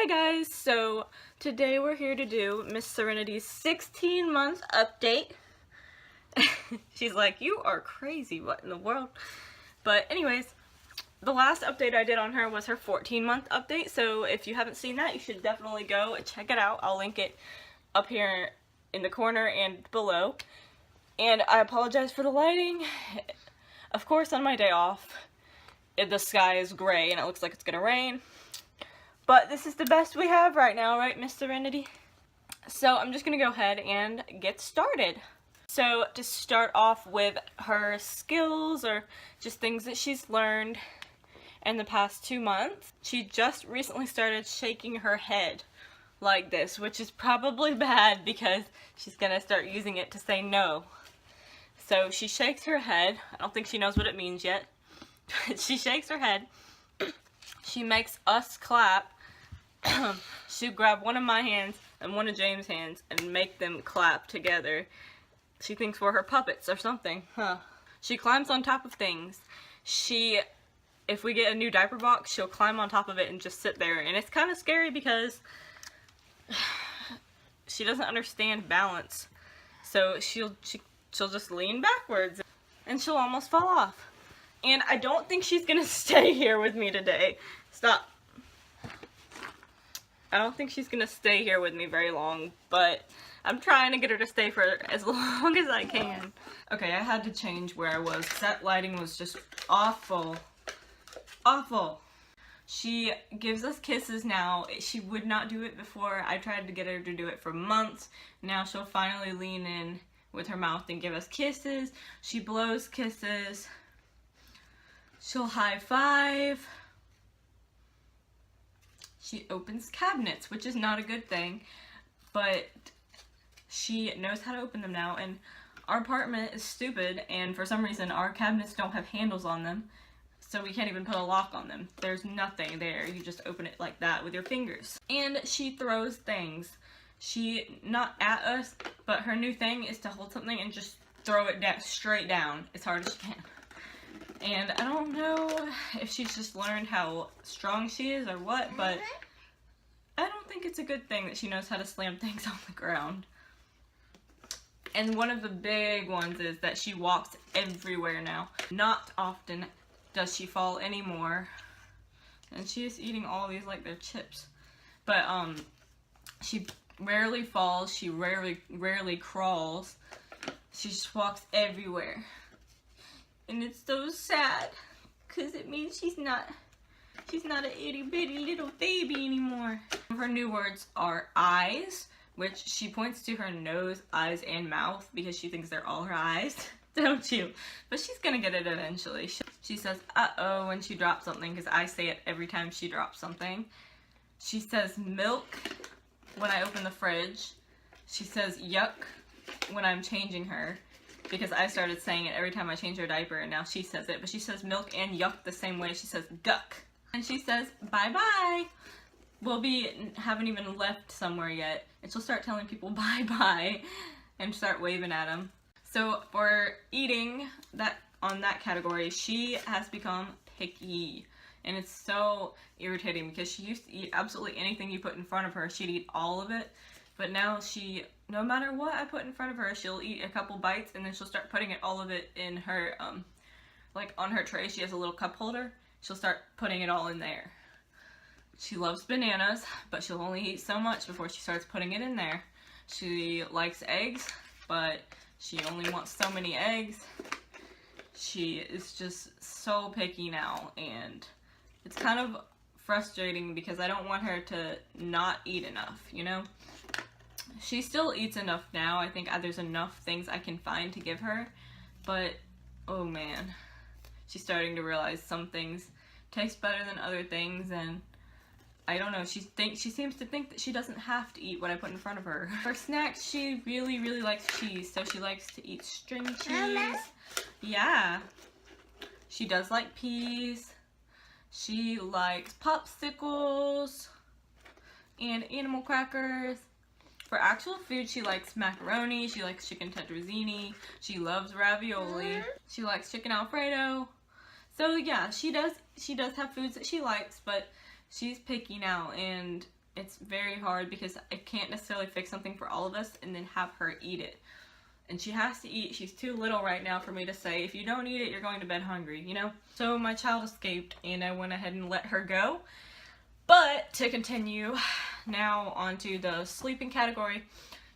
Hey guys, so today we're here to do Miss Serenity's 16-month update. She's like, you are crazy, what in the world? But anyways, the last update I did on her was her 14-month update, so if you haven't seen that, you should definitely go and check it out. I'll link it up here in the corner and below. And I apologize for the lighting. Of course, on my day off, the sky is gray and it looks like it's gonna rain. But this is the best we have right now, right, Miss Serenity? So I'm just gonna go ahead and get started. So to start off with her skills or just things that she's learned in the past 2 months, she just recently started shaking her head like this, which is probably bad because she's gonna start using it to say no. So she shakes her head. I don't think she knows what it means yet. She shakes her head. She makes us clap. She'll grab one of my hands and one of James' hands and make them clap together. She thinks we're her puppets or something. She climbs on top of things. If we get a new diaper box, she'll climb on top of it and just sit there. And it's kind of scary because she doesn't understand balance. So she'll just lean backwards and she'll almost fall off. And I don't think she's gonna stay here with me today. Stop. I don't think she's gonna stay here with me very long, but I'm trying to get her to stay for as long as I can. Okay, I had to change where I was. That lighting was just awful. Awful. She gives us kisses now. She would not do it before. I tried to get her to do it for months. Now she'll finally lean in with her mouth and give us kisses. She blows kisses. She'll high five. She opens cabinets, which is not a good thing, but she knows how to open them now. And our apartment is stupid, and for some reason our cabinets don't have handles on them, so we can't even put a lock on them. There's nothing there. You just open it like that with your fingers. And she throws things. Not at us, but her new thing is to hold something and just throw it straight down as hard as she can. And I don't know if she's just learned how strong she is or what, but I don't think it's a good thing that she knows how to slam things on the ground. And one of the big ones is that she walks everywhere now. Not often does she fall anymore. And she is eating all these like they're chips. But she rarely falls, she rarely crawls. She just walks everywhere. And it's so sad, because it means she's not an itty bitty little baby anymore. Her new words are eyes, which she points to her nose, eyes, and mouth because she thinks they're all her eyes. Don't you? But she's gonna get it eventually. She says uh-oh when she drops something, because I say it every time she drops something. She says milk when I open the fridge. She says yuck when I'm changing her, because I started saying it every time I change her diaper, and now she says it. But she says milk and yuck the same way. She says guck. And she says bye-bye. Haven't even left somewhere yet. And she'll start telling people bye-bye and start waving at them. So for eating, on that category, she has become picky. And it's so irritating because she used to eat absolutely anything you put in front of her. She'd eat all of it. But now no matter what I put in front of her, she'll eat a couple bites and then she'll start putting all of it in her, like on her tray. She has a little cup holder. She'll start putting it all in there. She loves bananas, but she'll only eat so much before she starts putting it in there. She likes eggs, but she only wants so many eggs. She is just so picky now, and it's kind of frustrating because I don't want her to not eat enough, you know? She still eats enough now. I think there's enough things I can find to give her, but oh man, she's starting to realize some things taste better than other things, and I don't know, she seems to think that she doesn't have to eat what I put in front of her. For snacks, she really likes cheese, so she likes to eat string cheese. Mama? Yeah. She does like peas. She likes popsicles and animal crackers. For actual food, she likes macaroni, she likes chicken tetrazzini, she loves ravioli, she likes chicken alfredo. So yeah, she does have foods that she likes, but she's picky now, and It's very hard because I can't necessarily fix something for all of us and then have her eat it. And she has to eat. She's too little right now for me to say, if you don't eat it, you're going to bed hungry, you know? So my child escaped and I went ahead and let her go. But to continue, now onto the sleeping category.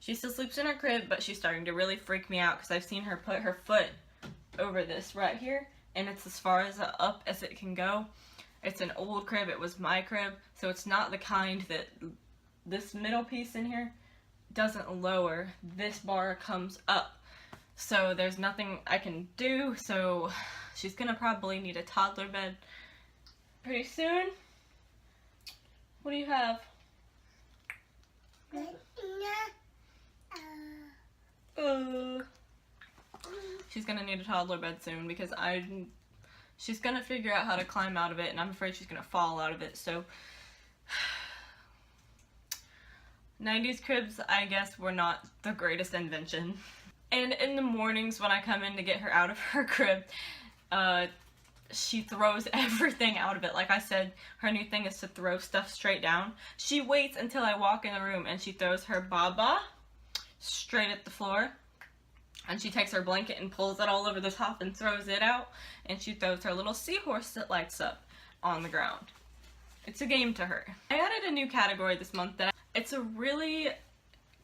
She still sleeps in her crib, but she's starting to really freak me out because I've seen her put her foot over this right here, and it's as far as up as it can go. It's an old crib. It was my crib, so it's not the kind that this middle piece in here doesn't lower. This bar comes up. So there's nothing I can do, so she's gonna probably need a toddler bed pretty soon. What do you have? She's gonna need a toddler bed soon because she's gonna figure out how to climb out of it, and I'm afraid she's gonna fall out of it. So 90s cribs, I guess, were not the greatest invention. And in the mornings when I come in to get her out of her crib, she throws everything out of it. Like I said, her new thing is to throw stuff straight down. She waits until I walk in the room and she throws her baba straight at the floor. And she takes her blanket and pulls it all over the top and throws it out. And she throws her little seahorse that lights up on the ground. It's a game to her. I added a new category this month that it's a really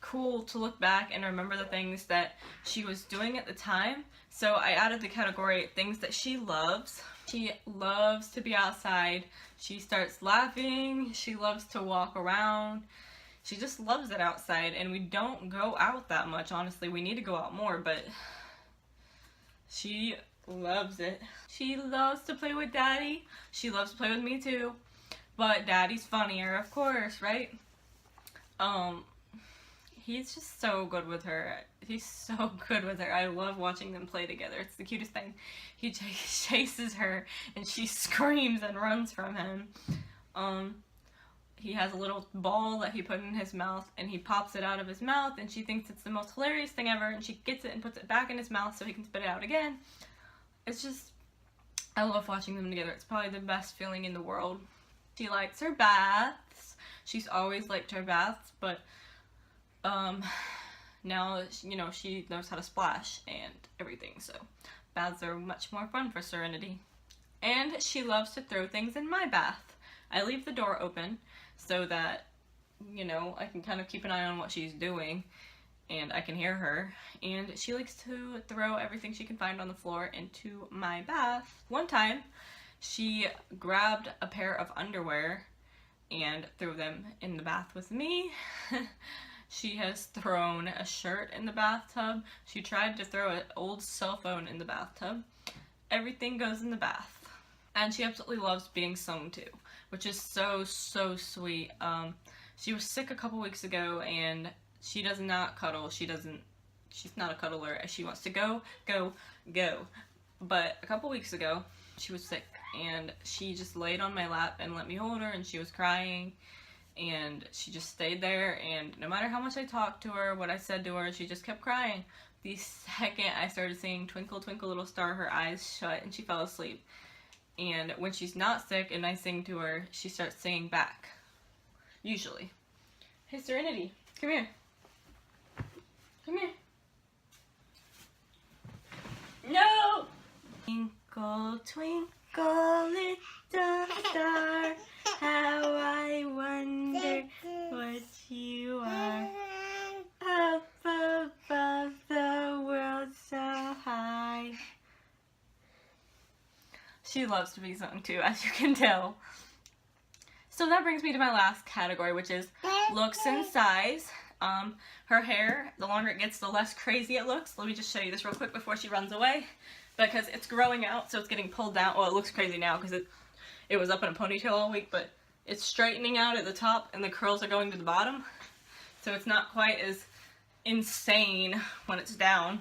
cool to look back and remember the things that she was doing at the time. So I added the category things that she loves. She loves to be outside. She starts laughing. She loves to walk around. She just loves it outside, and we don't go out that much, honestly. We need to go out more, but she loves it. She loves to play with Daddy. She loves to play with me too, but Daddy's funnier, of course, right? He's just so good with her. He's so good with her. I love watching them play together. It's the cutest thing. He chases her, and she screams and runs from him. He has a little ball that he put in his mouth, and he pops it out of his mouth, and she thinks it's the most hilarious thing ever, and she gets it and puts it back in his mouth so he can spit it out again. It's just, I love watching them together. It's probably the best feeling in the world. She likes her baths. She's always liked her baths, but now, you know, she knows how to splash and everything, so baths are much more fun for Serenity. And she loves to throw things in my bath. I leave the door open so that, you know, I can kind of keep an eye on what she's doing and I can hear her. And she likes to throw everything she can find on the floor into my bath. One time, she grabbed a pair of underwear and threw them in the bath with me. She has thrown a shirt in the bathtub. She tried to throw an old cell phone in the bathtub. Everything goes in the bath. And she absolutely loves being sung to, which is so, so sweet. She was sick a couple weeks ago, and she does not cuddle. She's not a cuddler. She wants to go, go, go. But a couple weeks ago, she was sick, and she just laid on my lap and let me hold her, and she was crying. And she just stayed there, and no matter how much I talked to her, what I said to her, she just kept crying. The second I started singing Twinkle Twinkle Little Star, her eyes shut and she fell asleep. And when she's not sick and I sing to her, she starts singing back. Usually. Hey, Serenity, come here. Come here. No! Twinkle, twinkle, little star, how I wonder what you are. Up above the world so high. She loves to be sung to, as you can tell. So that brings me to my last category, which is looks and size. Her hair, the longer it gets, the less crazy it looks. Let me just show you this real quick before she runs away. Because it's growing out, so it's getting pulled down. Well, it looks crazy now because it was up in a ponytail all week, but it's straightening out at the top and the curls are going to the bottom. So it's not quite as insane when it's down.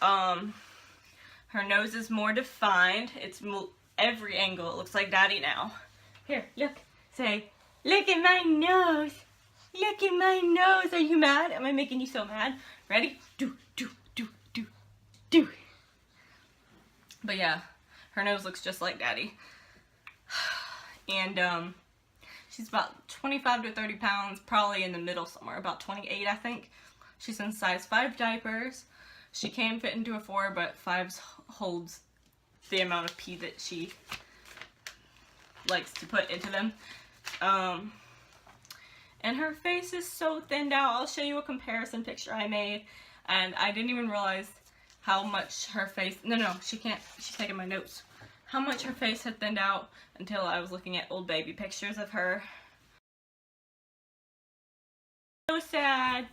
Her nose is more defined. It's every angle. It looks like Daddy now. Here, look. Say, look at my nose. Look at my nose. Are you mad? Am I making you so mad? Ready? Do, do, do, do, do. But yeah, her nose looks just like Daddy. And She's about 25 to 30 pounds, probably in the middle somewhere, about 28 I think. She's in size 5 diapers. She can fit into a 4, but 5 holds the amount of pee that she likes to put into them. And her face is so thinned out. I'll show you a comparison picture I made, and I didn't even realize how much her face, no, she can't, she's taking my notes, how much her face had thinned out until I was looking at old baby pictures of her. So sad,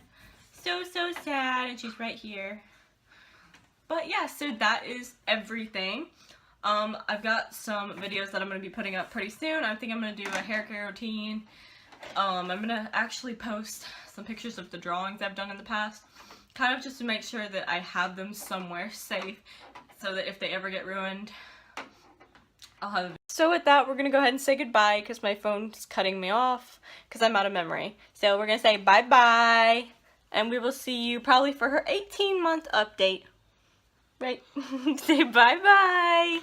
so sad, and she's right here. But yeah, so that is everything. I've got some videos that I'm going to be putting up pretty soon. I think I'm going to do a hair care routine. I'm going to actually post some pictures of the drawings I've done in the past, kind of just to make sure that I have them somewhere safe, so that if they ever get ruined, I'll have them. So with that, we're going to go ahead and say goodbye, because my phone's cutting me off, because I'm out of memory. So we're going to say bye-bye, and we will see you probably for her 18-month update. Right? Say bye-bye!